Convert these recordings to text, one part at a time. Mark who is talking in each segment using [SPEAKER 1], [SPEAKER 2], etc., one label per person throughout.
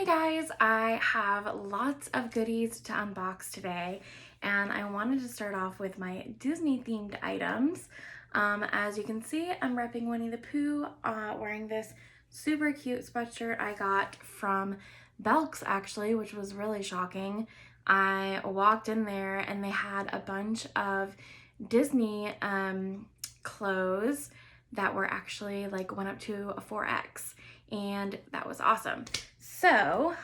[SPEAKER 1] Hey guys, I have lots of goodies to unbox today, and I wanted to start off with my Disney themed items. As you can see, I'm repping Winnie the Pooh, wearing this super cute sweatshirt I got from Belk's actually, which was really shocking. I walked in there and they had a bunch of Disney clothes that were actually went up to a 4X, and that was awesome. So,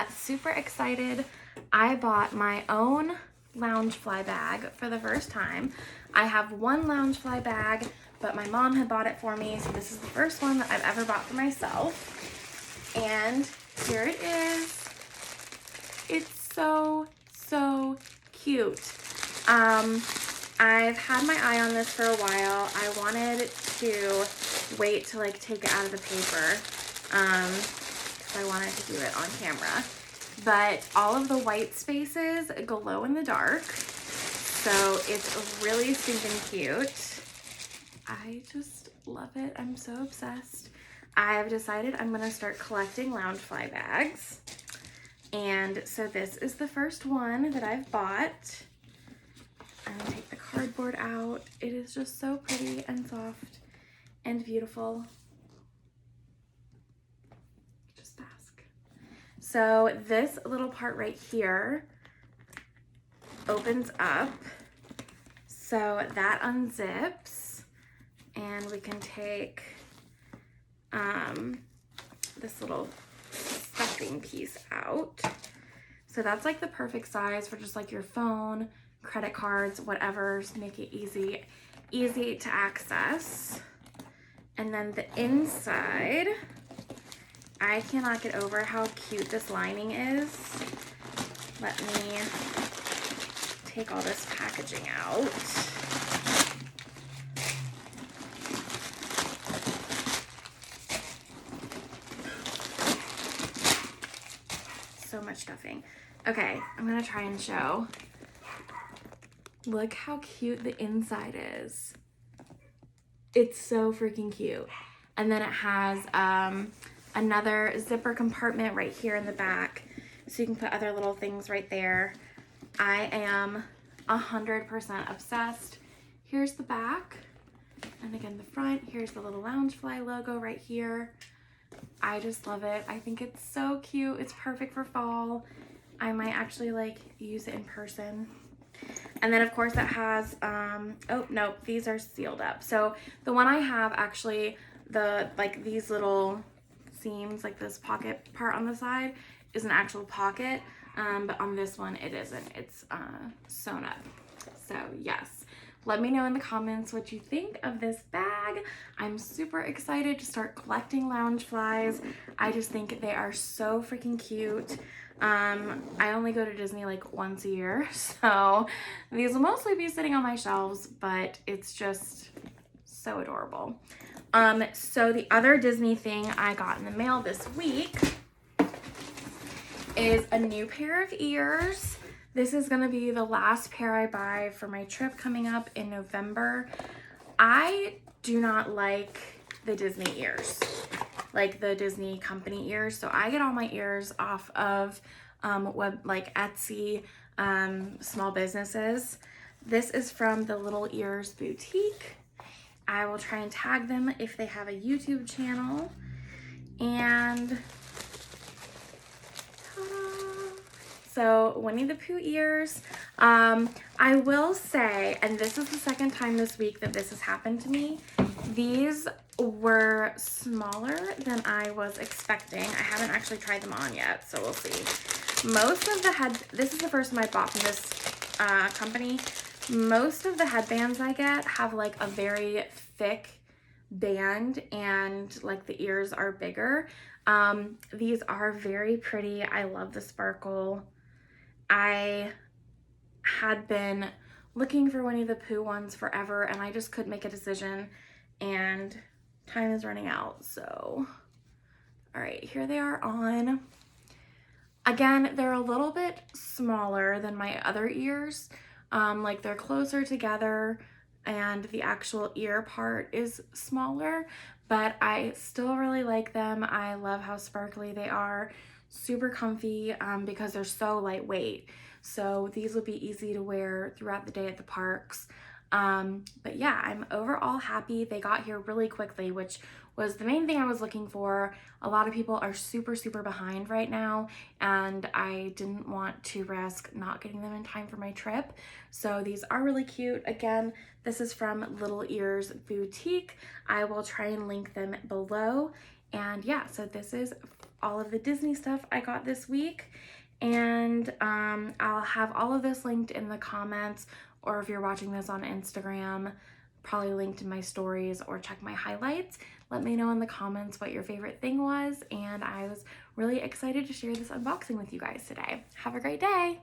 [SPEAKER 1] super excited. I bought my own Loungefly bag for the first time. I have one Loungefly bag, but my mom had bought it for me, so this is the first one that I've ever bought for myself. And here it is. It's so cute. I've had my eye on this for a while. I wanted to wait to take it out of the paper. I wanted to do it on camera, but all of the white spaces glow in the dark, so it's really stinking cute. I just love it. I'm so obsessed. I've decided I'm gonna start collecting Loungefly bags, and so this is the first one that I've bought. I'm gonna take the cardboard out. It is just so pretty and soft and beautiful. So this little part right here opens up, so that unzips, and we can take this little stuffing piece out. So that's the perfect size for just your phone, credit cards, whatever, just make it easy to access. And then the inside, I cannot get over how cute this lining is. Let me take all this packaging out. So much stuffing. Okay, I'm gonna try and show. Look how cute the inside is. It's so freaking cute. And then it has another zipper compartment right here in the back, so you can put other little things right there. I am 100% obsessed. Here's the back, and again the front. Here's the little Loungefly logo right here. I just love it. I think it's so cute. It's perfect for fall. I might actually use it in person. And then of course it has oh no, these are sealed up. So the one I have, actually, the these little seams, this pocket part on the side, is an actual pocket, but on this one it isn't. It's sewn up. So yes, let me know in the comments what you think of this bag. I'm super excited to start collecting Loungeflies. I just think they are so freaking cute. I only go to Disney once a year, so these will mostly be sitting on my shelves, but it's just so adorable. So the other Disney thing I got in the mail this week is a new pair of ears. This is gonna be the last pair I buy for my trip coming up in November. I do not like the Disney ears, the Disney company ears. So I get all my ears off of Etsy, small businesses. This is from the Little Ears Boutique. I will try and tag them if they have a YouTube channel. And ta-da! So Winnie the Pooh ears. I will say, and this is the second time this week that this has happened to me, these were smaller than I was expecting. I haven't actually tried them on yet, so we'll see. Most of the this is the first one I bought from this company. Most of the headbands I get have a very thick band, and the ears are bigger. These are very pretty. I love the sparkle. I had been looking for Winnie the Pooh ones forever, and I just couldn't make a decision, and time is running out. So all right, here they are on. Again, they're a little bit smaller than my other ears. They're closer together, and the actual ear part is smaller, but I still really like them. I love how sparkly they are, super comfy because they're so lightweight. So these would be easy to wear throughout the day at the parks. But yeah, I'm overall happy. They got here really quickly, which was the main thing I was looking for. A lot of people are super behind right now, and I didn't want to risk not getting them in time for my trip. So these are really cute. Again, this is from Little Ears Boutique. I will try and link them below. And yeah, so this is all of the Disney stuff I got this week. And I'll have all of this linked in the comments, or if you're watching this on Instagram, probably linked in my stories or check my highlights. Let me know in the comments what your favorite thing was, and I was really excited to share this unboxing with you guys today. Have a great day!